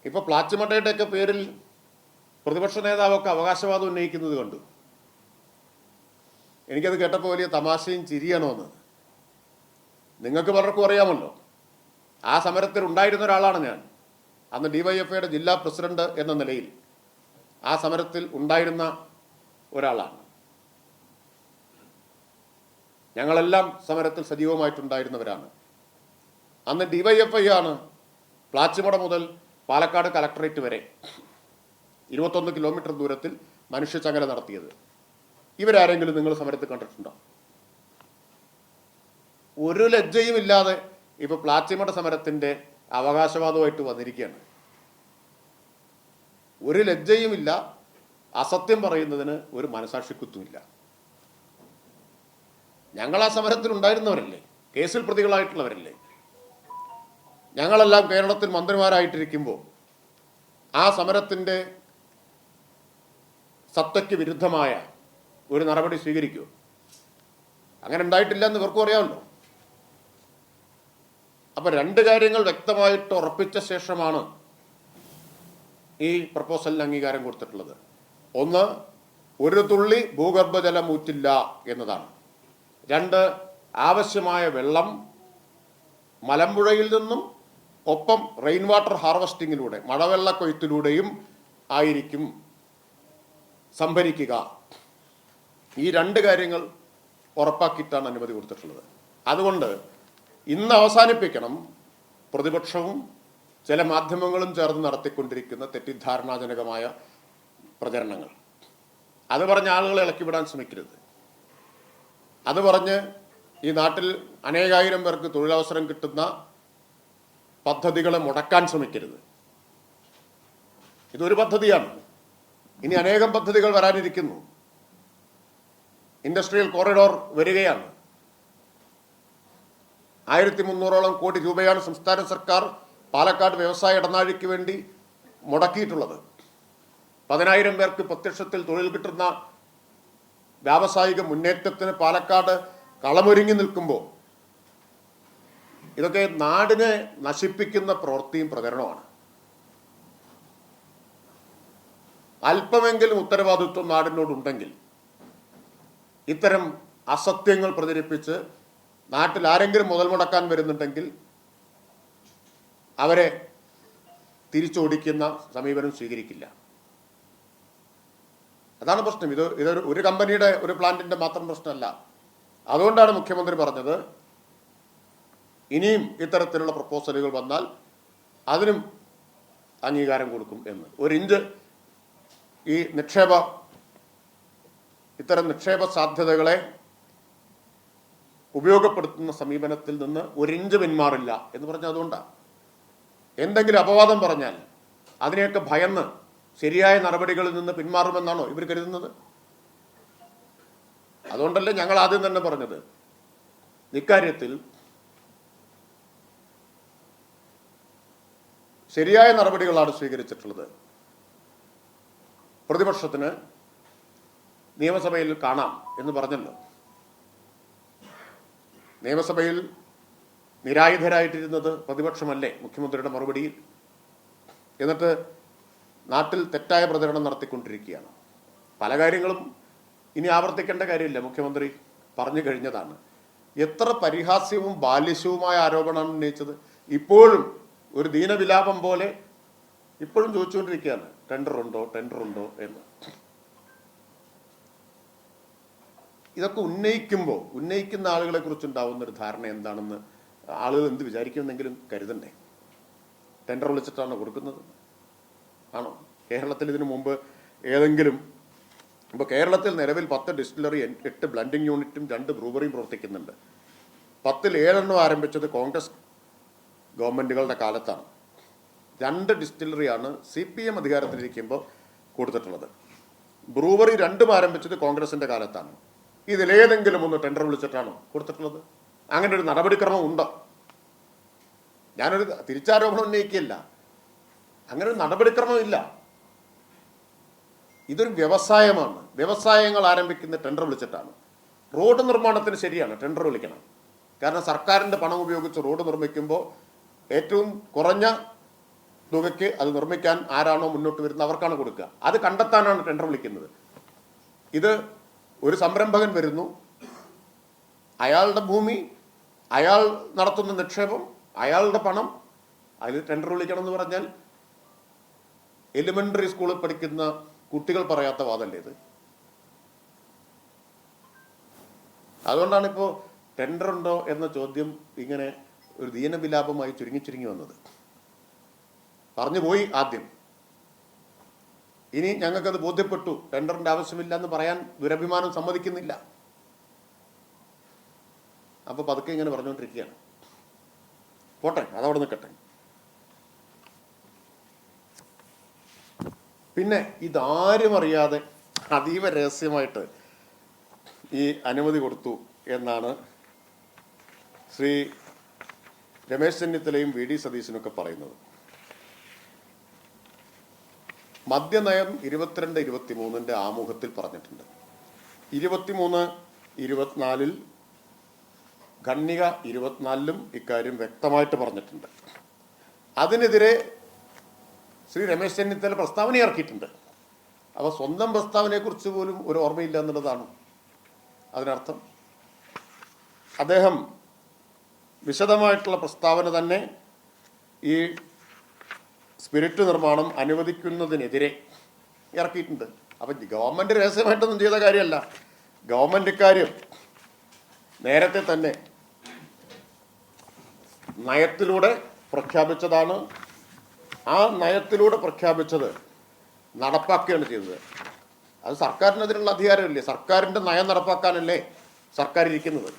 ഇപ്പോൾ പ്ലാച്ചിമട്ടയുടെയൊക്കെ പേരിൽ പ്രതിപക്ഷ നേതാവൊക്കെ അവകാശവാദം ഉന്നയിക്കുന്നത് കണ്ടു. എനിക്കത് കേട്ടപ്പോൾ വലിയ തമാശയും ചിരിയണമെന്ന്. നിങ്ങൾക്ക് പലർക്കും അറിയാമല്ലോ, ആ സമരത്തിൽ ഉണ്ടായിരുന്ന ഒരാളാണ് ഞാൻ. അന്ന് ഡിവൈഎഫ്ഐയുടെ ജില്ലാ പ്രസിഡന്റ് എന്ന നിലയിൽ ആ സമരത്തിൽ ഉണ്ടായിരുന്ന ഒരാളാണ്. ഞങ്ങളെല്ലാം സമരത്തിൽ സജീവമായിട്ടുണ്ടായിരുന്നവരാണ്. അന്ന് ഡിവൈഎഫ്ഐ ആണ് പ്ലാച്ചിമട മുതൽ പാലക്കാട് കലക്ടറേറ്റ് വരെ 21 കിലോമീറ്റർ ദൂരത്തിൽ മനുഷ്യച്ചങ്ങല നടത്തിയത്. ഇവരാരെങ്കിലും നിങ്ങൾ സമരത്തിൽ കണ്ടിട്ടുണ്ടോ? ഒരു ലജ്ജയും ഇല്ലാതെ ഇപ്പൊ പ്ലാച്ചിമട സമരത്തിന്റെ അവകാശവാദമായിട്ട് വന്നിരിക്കുകയാണ്. ഒരു ലജ്ജയുമില്ല, അസത്യം പറയുന്നതിന് ഒരു മനസാക്ഷിക്കുത്തുമില്ല. ഞങ്ങൾ ആ സമരത്തിൽ ഉണ്ടായിരുന്നവരല്ലേ, കേസിൽ പ്രതികളായിട്ടുള്ളവരല്ലേ. ഞങ്ങളെല്ലാം കേരളത്തിൽ മന്ത്രിമാരായിട്ടിരിക്കുമ്പോൾ ആ സമരത്തിൻ്റെ സത്തയ്ക്ക് വിരുദ്ധമായ ഒരു നടപടി സ്വീകരിക്കുമോ? അങ്ങനെ ഉണ്ടായിട്ടില്ല എന്ന് ഇവർക്കും അറിയാമല്ലോ. അപ്പം രണ്ട് കാര്യങ്ങൾ വ്യക്തമായിട്ട് ഉറപ്പിച്ച ശേഷമാണ് ഈ പ്രപ്പോസലിന് അംഗീകാരം കൊടുത്തിട്ടുള്ളത്. ഒന്ന്, ഒരു തുള്ളി ഭൂഗർഭജലം ഊറ്റില്ല എന്നതാണ്. രണ്ട്, ആവശ്യമായ വെള്ളം മലമ്പുഴയിൽ നിന്നും ഒപ്പം റെയിൻ വാട്ടർ ഹാർവസ്റ്റിങ്ങിലൂടെ മഴവെള്ള കൊയ്ത്തിലൂടെയും ആയിരിക്കും സംഭരിക്കുക. ഈ രണ്ട് കാര്യങ്ങൾ ഉറപ്പാക്കിയിട്ടാണ് അനുമതി കൊടുത്തിട്ടുള്ളത്. അതുകൊണ്ട് ഇന്ന് അവസാനിപ്പിക്കണം പ്രതിപക്ഷവും ചില മാധ്യമങ്ങളും ചേർന്ന് നടത്തിക്കൊണ്ടിരിക്കുന്ന തെറ്റിദ്ധാരണാജനകമായ പ്രചരണങ്ങൾ. അത് പറഞ്ഞ് ആളുകളെ ഇളക്കിവിടാൻ ശ്രമിക്കരുത്. അത് പറഞ്ഞ് ഈ നാട്ടിൽ അനേകായിരം പേർക്ക് തൊഴിലവസരം കിട്ടുന്ന പദ്ധതികളെ മുടക്കാൻ ശ്രമിക്കരുത്. ഇതൊരു പദ്ധതിയാണ്, ഇനി അനേകം പദ്ധതികൾ വരാനിരിക്കുന്നു. ഇൻഡസ്ട്രിയൽ കോറിഡോർ വരികയാണ്. 1300ഓളം കോടി രൂപയാണ് സംസ്ഥാന സർക്കാർ പാലക്കാട് വ്യവസായ ഇടനാഴിക്ക് വേണ്ടി മുടക്കിയിട്ടുള്ളത്. 10,000 പേർക്ക് പ്രത്യക്ഷത്തിൽ തൊഴിൽ കിട്ടുന്ന വ്യാവസായിക മുന്നേറ്റത്തിന് പാലക്കാട് കളമൊരുങ്ങി നിൽക്കുമ്പോൾ ഇതൊക്കെ നാടിനെ നശിപ്പിക്കുന്ന പ്രവൃത്തിയും പ്രചരണമാണ്. അല്പമെങ്കിലും ഉത്തരവാദിത്വം നാടിനോടുണ്ടെങ്കിൽ ഇത്തരം അസത്യങ്ങൾ പ്രചരിപ്പിച്ച് നാട്ടിൽ ആരെങ്കിലും മുതൽ മുടക്കാൻ വരുന്നുണ്ടെങ്കിൽ അവരെ തിരിച്ചോടിക്കുന്ന സമീപനം സ്വീകരിക്കില്ല. അതാണ് പ്രശ്നം. ഇതൊരു ഒരു കമ്പനിയുടെ ഒരു പ്ലാന്റിന്റെ മാത്രം പ്രശ്നമല്ല. അതുകൊണ്ടാണ് മുഖ്യമന്ത്രി പറഞ്ഞത് ഇനിയും ഇത്തരത്തിലുള്ള പ്രപ്പോസലുകൾ വന്നാൽ അതിനും അംഗീകാരം കൊടുക്കും എന്ന്. ഒരു ഇഞ്ച് ഈ ഇത്തരം നിക്ഷേപ സാധ്യതകളെ ഉപയോഗപ്പെടുത്തുന്ന സമീപനത്തിൽ നിന്ന് ഒരു ഇഞ്ച് പിന്മാറില്ല എന്ന് പറഞ്ഞാൽ അതുകൊണ്ടാണ്. എന്തെങ്കിലും അപവാദം പറഞ്ഞാൽ അതിനെയൊക്കെ ഭയന്ന് ശരിയായ നടപടികളിൽ നിന്ന് പിന്മാറുമെന്നാണോ ഇവർ കരുതുന്നത്? അതുകൊണ്ടല്ലേ ഞങ്ങൾ ആദ്യം തന്നെ പറഞ്ഞത് ഇക്കാര്യത്തിൽ ശരിയായ നടപടികളാണ് സ്വീകരിച്ചിട്ടുള്ളത്. പ്രതിപക്ഷത്തിന് നിയമസഭയിൽ കാണാം എന്ന് പറഞ്ഞല്ലോ. നിയമസഭയിൽ നിരായുധരായിട്ടിരുന്നത് പ്രതിപക്ഷമല്ലേ മുഖ്യമന്ത്രിയുടെ മറുപടിയിൽ? എന്നിട്ട് നാട്ടിൽ തെറ്റായ പ്രചരണം നടത്തിക്കൊണ്ടിരിക്കുകയാണ്. പല കാര്യങ്ങളും ഇനി ആവർത്തിക്കേണ്ട കാര്യമില്ല, മുഖ്യമന്ത്രി പറഞ്ഞു കഴിഞ്ഞതാണ്. എത്ര പരിഹാസ്യവും ബാലിശവുമായ ആരോപണമാണ് ഉന്നയിച്ചത്. ഇപ്പോഴും ഒരു ദീനവിലാപം പോലെ ഇപ്പോഴും ചോദിച്ചുകൊണ്ടിരിക്കുകയാണ് ടെൻഡർ ഉണ്ടോ എന്ന്. ഇതൊക്കെ ഉന്നയിക്കുന്ന ആളുകളെ കുറിച്ചുണ്ടാവുന്ന ഒരു ധാരണ എന്താണെന്ന് ആളുകൾ എന്ത് വിചാരിക്കുമെന്നെങ്കിലും കരുതണ്ടേ. ടെൻഡർ വിളിച്ചിട്ടാണോ കൊടുക്കുന്നത്? ആണോ? കേരളത്തിൽ ഇതിനു മുമ്പ് ഏതെങ്കിലും ഇപ്പോൾ കേരളത്തിൽ നിലവിൽ 10 ഡിസ്റ്റിലറി, 8 ബ്ലൻഡിംഗ് യൂണിറ്റും 2 ബ്രൂവറിയും പ്രവർത്തിക്കുന്നുണ്ട്. 10ൽ 7 ആരംഭിച്ചത് കോൺഗ്രസ് ഗവൺമെൻറ്റുകളുടെ കാലത്താണ്. 2 ഡിസ്റ്റിലറിയാണ് CPM അധികാരത്തിലിരിക്കുമ്പോൾ കൊടുത്തിട്ടുള്ളത്. ബ്രൂവറി 2 ആരംഭിച്ചത് കോൺഗ്രസിൻ്റെ കാലത്താണ്. ഇതിലേതെങ്കിലും ഒന്ന് ടെൻഡർ വിളിച്ചിട്ടാണോ കൊടുത്തിട്ടുള്ളത്? അങ്ങനെ ഒരു നടപടിക്രമം ഉണ്ടോ? ഞാനൊരു തിരിച്ചാരോപണം ഉന്നയിക്കുകയില്ല. അങ്ങനെ ഒരു നടപടിക്രമം ഇല്ല. ഇതൊരു വ്യവസായമാണ്. വ്യവസായങ്ങൾ ആരംഭിക്കുന്ന ടെൻഡർ വിളിച്ചിട്ടാണ്. റോഡ് നിർമ്മാണത്തിന് ശരിയാണ് ടെൻഡർ വിളിക്കണം. കാരണം സർക്കാരിൻ്റെ പണം ഉപയോഗിച്ച് റോഡ് നിർമ്മിക്കുമ്പോൾ ഏറ്റവും കുറഞ്ഞ തുകയ്ക്ക് അത് നിർമ്മിക്കാൻ ആരാണോ മുന്നോട്ട് വരുന്നത് അവർക്കാണ് കൊടുക്കുക. അത് കണ്ടെത്താനാണ് ടെൻഡർ വിളിക്കുന്നത്. ഇത് ഒരു സംരംഭകൻ വരുന്നു, അയാളുടെ ഭൂമി, അയാൾ നടത്തുന്ന നിക്ഷേപം, അയാളുടെ പണം, അതിൽ ടെൻഡർ വിളിക്കണം എന്ന് പറഞ്ഞാൽ എലിമെന്ററി സ്കൂളിൽ പഠിക്കുന്ന കുട്ടികൾ പറയാത്ത വാദമല്ലേ ഇത്? അതുകൊണ്ടാണ് ഇപ്പോൾ ടെൻഡർ ഉണ്ടോ എന്ന ചോദ്യം ഇങ്ങനെ ഒരു ദീനവിലാപമായി ചുരുങ്ങി വന്നത്. പറഞ്ഞു പോയി ആദ്യം. ഇനി ഞങ്ങൾക്കത് ബോധ്യപ്പെട്ടു, ടെൻഡറിന്റെ ആവശ്യമില്ല എന്ന് പറയാൻ ദുരഭിമാനം സമ്മതിക്കുന്നില്ല. അപ്പൊ പതുക്കെ ഇങ്ങനെ പറഞ്ഞുകൊണ്ടിരിക്കുകയാണ്. പോട്ടെ, അതവിടെ നിൽക്കട്ടെ. പിന്നെ ഇതാരും അറിയാതെ അതീവ രഹസ്യമായിട്ട് ഈ അനുമതി കൊടുത്തു എന്നാണ് ശ്രീ രമേശ് ചെന്നിത്തലയും വി ഡി സതീശനൊക്കെ പറയുന്നത്. മദ്യനയം 22-23 ആമുഖത്തിൽ പറഞ്ഞിട്ടുണ്ട്. 23-24 ഖണ്ഡിക 24 ഇക്കാര്യം വ്യക്തമായിട്ട് പറഞ്ഞിട്ടുണ്ട്. അതിനെതിരെ ശ്രീ രമേശ് ചെന്നിത്തല പ്രസ്താവന ഇറക്കിയിട്ടുണ്ട്. അപ്പോൾ സ്വന്തം പ്രസ്താവനയെക്കുറിച്ച് പോലും ഒരു ഓർമ്മയില്ല എന്നുള്ളതാണ് അതിനർത്ഥം. അദ്ദേഹം വിശദമായിട്ടുള്ള പ്രസ്താവന തന്നെ ഈ സ്പിരിറ്റ് നിർമ്മാണം അനുവദിക്കുന്നതിനെതിരെ ഇറക്കിയിട്ടുണ്ട്. അപ്പം ഗവൺമെൻറ് രഹസ്യമായിട്ടൊന്നും ചെയ്ത കാര്യമല്ല. ഗവൺമെൻറ് ഇക്കാര്യം നേരത്തെ തന്നെ നയത്തിലൂടെ പ്രഖ്യാപിച്ചതാണ്. ആ നയത്തിലൂടെ പ്രഖ്യാപിച്ചത് നടപ്പാക്കുകയാണ് ചെയ്തത്. അത് സർക്കാരിനെതിരുള്ള അധികാരമില്ലേ? സർക്കാരിൻ്റെ നയം നടപ്പാക്കാനല്ലേ സർക്കാർ ഇരിക്കുന്നത്.